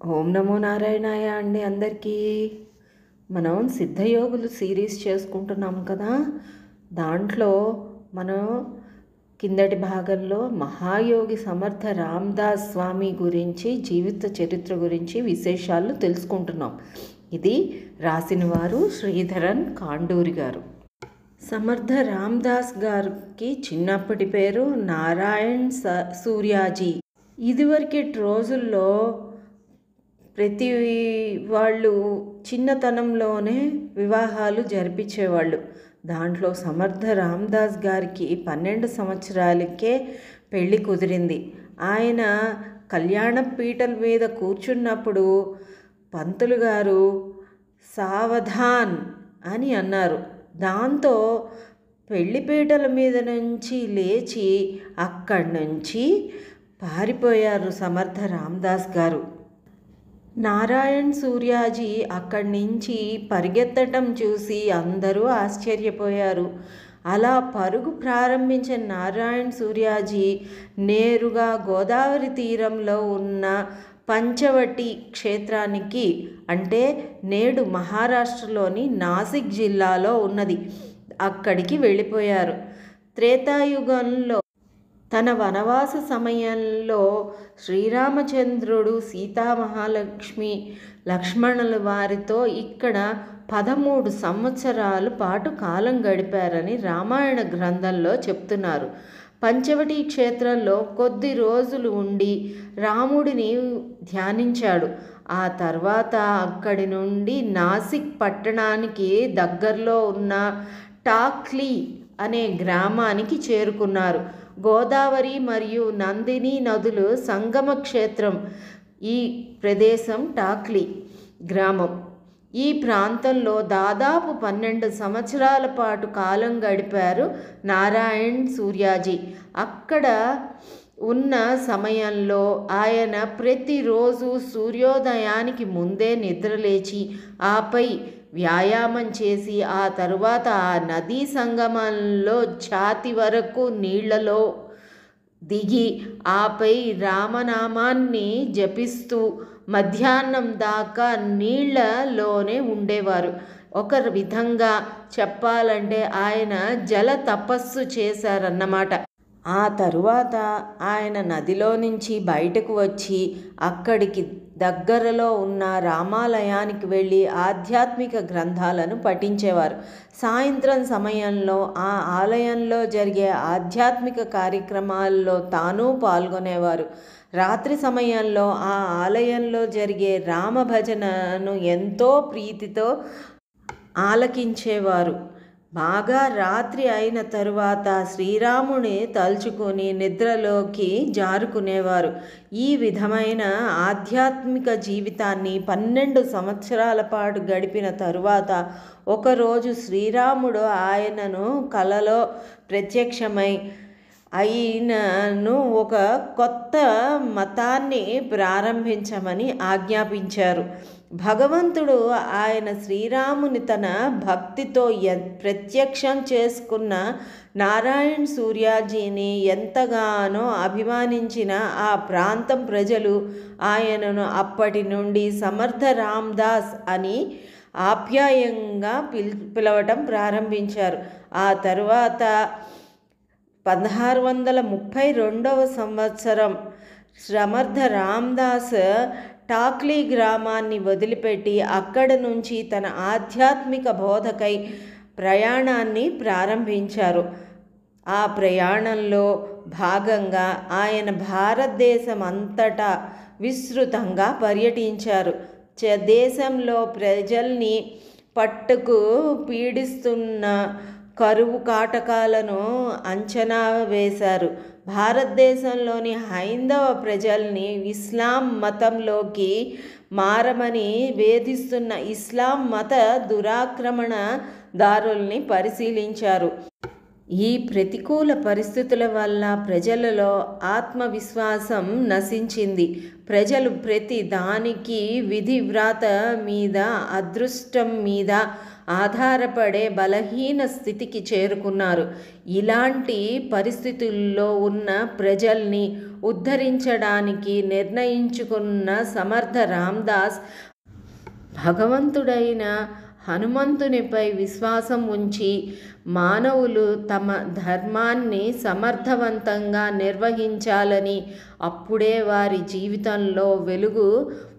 ఓం నమో నారాయణాయ అండి అందరికీ. మనం సిద్ధయోగులు సిరీస్ చేసుకుంటున్నాం కదా. దాంట్లో మనం కిందటి భాగంలో మహాయోగి సమర్థ రామదాస్ స్వామి గురించి జీవిత చరిత్ర గురించి విశేషాలు తెలుసుకుంటున్నాం. ఇది రాసిన వారు శ్రీధరన్ కాండూరి గారు. సమర్థ రామదాస్ గారికి చిన్నప్పటి పేరు నారాయణ్ సూర్యాజీ. ఇదివరకటి రోజుల్లో ప్రతి వాళ్ళు చిన్నతనంలోనే వివాహాలు జరిపించేవాళ్ళు. దాంట్లో సమర్థ రామదాస్ గారికి 12 సంవత్సరాలకే పెళ్ళి కుదిరింది. ఆయన కళ్యాణ పీటల మీద కూర్చున్నప్పుడు పంతులు గారు సావధాన్ అని అన్నారు. దాంతో పెళ్లిపీటల మీద నుంచి లేచి అక్కడి నుంచి పారిపోయారు సమర్థ రామదాస్ గారు. నారాయణ్ సూర్యాజీ అక్కడి నుంచి పరిగెత్తటం చూసి అందరూ ఆశ్చర్యపోయారు. అలా పరుగు ప్రారంభించిన నారాయణ్ సూర్యాజీ నేరుగా గోదావరి తీరంలో ఉన్న పంచవటి క్షేత్రానికి, అంటే నేడు మహారాష్ట్రలోని నాసిక్ జిల్లాలో ఉన్నది, అక్కడికి వెళ్ళిపోయారు. త్రేతాయుగంలో తన వనవాస సమయంలో శ్రీరామచంద్రుడు సీతామహాలక్ష్మి లక్ష్మణుల వారితో ఇక్కడ 13 సంవత్సరాల పాటు కాలం గడిపారని రామాయణ గ్రంథంలో చెప్తున్నారు. పంచవటి క్షేత్రంలో కొద్ది రోజులు ఉండి రాముడిని ధ్యానించాడు. ఆ తర్వాత అక్కడి నుండి నాసిక్ పట్టణానికి దగ్గరలో ఉన్న టాక్లీ అనే గ్రామానికి చేరుకున్నారు. గోదావరి మరియు నందిని నదులు సంగమ క్షేత్రం ఈ ప్రదేశం టాక్లీ గ్రామం. ఈ ప్రాంతంలో దాదాపు 12 సంవత్సరాల పాటు కాలం గడిపారు నారాయణ్ సూర్యాజీ. అక్కడ ఉన్న సమయంలో ఆయన ప్రతిరోజు సూర్యోదయానికి ముందే నిద్రలేచి ఆపై వ్యాయామం చేసి ఆ తరువాత ఆ నదీ సంగమంలో ఛాతి వరకు నీళ్లలో దిగి ఆపై రామనామాన్ని జపిస్తూ మధ్యాహ్నం దాకా నీళ్లలోనే ఉండేవారు. ఒక విధంగా చెప్పాలంటే ఆయన జల తపస్సు చేశారన్నమాట. ఆ తరువాత ఆయన నదిలో నుంచి బయటకు వచ్చి అక్కడికి దగ్గరలో ఉన్న రామాలయానికి వెళ్ళి ఆధ్యాత్మిక గ్రంథాలను పఠించేవారు. సాయంత్రం సమయంలో ఆ ఆలయంలో జరిగే ఆధ్యాత్మిక కార్యక్రమాల్లో తాను పాల్గొనేవారు. రాత్రి సమయంలో ఆ ఆలయంలో జరిగే రామ భజనను ఎంతో ప్రీతితో ఆలకించేవారు. బాగా రాత్రి అయిన తరువాత శ్రీరాముని తలుచుకొని నిద్రలోకి జారుకునేవారు. ఈ విధమైన ఆధ్యాత్మిక జీవితాన్ని 12 సంవత్సరాల పాటు గడిపిన తరువాత ఒకరోజు శ్రీరాముడు ఆయనను కలలో ప్రత్యక్షమై ఆయనను ఒక కొత్త మతాన్ని ప్రారంభించమని ఆజ్ఞాపించారు. భగవంతుడు ఆయన శ్రీరాముని తన భక్తితో ప్రత్యక్షం చేసుకున్న నారాయణ్ సూర్యాజీని ఎంతగానో అభిమానించిన ఆ ప్రాంతం ప్రజలు ఆయనను అప్పటి నుండి సమర్థ రామదాస్ అని ఆప్యాయంగా పిలవటం ప్రారంభించారు. ఆ తరువాత 1632వ సంవత్సరం సమర్థ రామదాస్ టాక్లీ గ్రామాన్ని వదిలిపెట్టి అక్కడి నుంచి తన ఆధ్యాత్మిక బోధకై ప్రయాణాన్ని ప్రారంభించారు. ఆ ప్రయాణంలో భాగంగా ఆయన భారతదేశం అంతటా విస్తృతంగా పర్యటించారు. దేశంలో ప్రజల్ని పట్టుకు పీడిస్తున్న కరువు కాటకాలను అంచనా వేశారు. భారతదేశంలోని హైందవ ప్రజల్ని ఇస్లాం మతంలోకి మారమని వేధిస్తున్న ఇస్లాం మత దురాక్రమణదారుల్ని పరిశీలించారు. ఈ ప్రతికూల పరిస్థితుల వల్ల ప్రజలలో ఆత్మవిశ్వాసం నశించింది. ప్రజలు ప్రతి దానికి విధి వ్రాత మీద, అదృష్టం మీద ఆధారపడే బలహీన స్థితికి చేరుకున్నారు. ఇలాంటి పరిస్థితుల్లో ఉన్న ప్రజల్ని ఉద్ధరించడానికి నిర్ణయించుకున్న సమర్థ రామదాస్ భగవంతుడైన హనుమంతునిపై విశ్వాసం ఉంచి మానవులు తమ ధర్మాన్ని సమర్థవంతంగా నిర్వహించాలని, అప్పుడే వారి జీవితంలో వెలుగు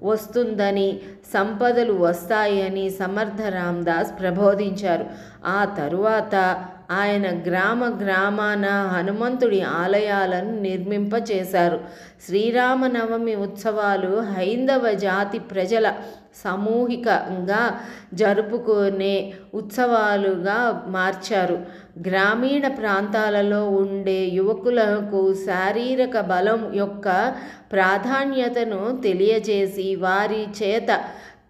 వస్తుందని, సంపదలు వస్తాయని సమర్థ రామదాస్ ప్రబోధించారు. ఆ తరువాత ఆయన గ్రామాన హనుమంతుడి ఆలయాలను నిర్మింపచేశారు. శ్రీరామనవమి ఉత్సవాలు హైందవ జాతి ప్రజల సామూహికంగా జరుపుకునే ఉత్సవాలుగా మార్చారు. గ్రామీణ ప్రాంతాలలో ఉండే యువకులకు శారీరక బలం యొక్క ప్రాధాన్యతను తెలియజేసి వారి చేత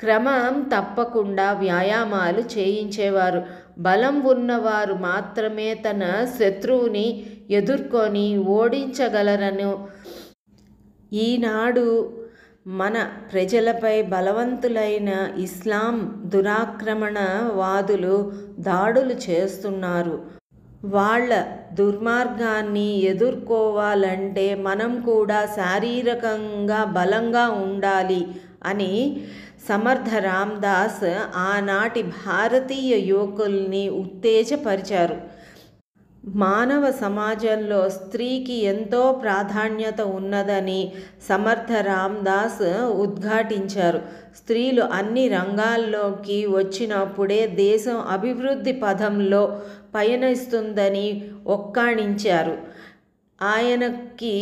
క్రమం తప్పకుండా వ్యాయామాలు చేయించేవారు. బలం ఉన్నవారు మాత్రమే తన శత్రువుని ఎదుర్కొని ఓడించగలరను. ఈనాడు మన ప్రజలపై బలవంతులైన ఇస్లాం దురాక్రమణవాదులు దాడులు చేస్తున్నారు. వాళ్ళ దుర్మార్గాన్ని ఎదుర్కోవాలంటే మనం కూడా శారీరకంగా బలంగా ఉండాలి అని సమర్థ రామదాస్ ఆనాటి భారతీయ యువకుల్ని ఉత్తేజపరిచారు. మానవ సమాజంలో స్త్రీకి ఎంతో ప్రాధాన్యత ఉన్నదని సమర్థ రామదాస్ ఉద్ఘాటించారు. స్త్రీలు అన్ని రంగాల్లోకి వచ్చినప్పుడే దేశం అభివృద్ధి పథంలో పయనిస్తుందని ఒక్కాణించారు. ఆయనకి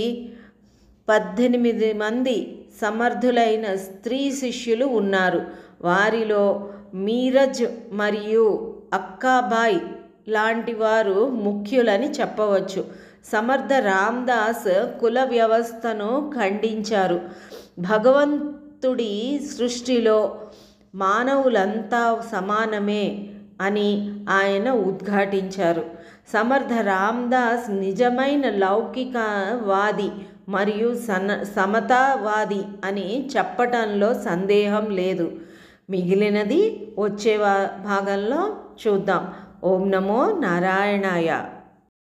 18 మంది సమర్థులైన స్త్రీ శిష్యులు ఉన్నారు. వారిలో మీరజ్ మరియు అక్కాబాయ్ లాంటి వారు ముఖ్యులని చెప్పవచ్చు. సమర్థ రామదాస్ కుల వ్యవస్థను ఖండించారు. భగవంతుడి సృష్టిలో మానవులంతా సమానమే అని ఆయన ఉద్ఘాటించారు. సమర్థ రామదాస్ నిజమైన లౌకికవాది మరియు సమతావాది అని చెప్పటంలో సందేహం లేదు. మిగిలినది వచ్చే భాగంలో చూద్దాం. ఓం నమో నారాయణాయ.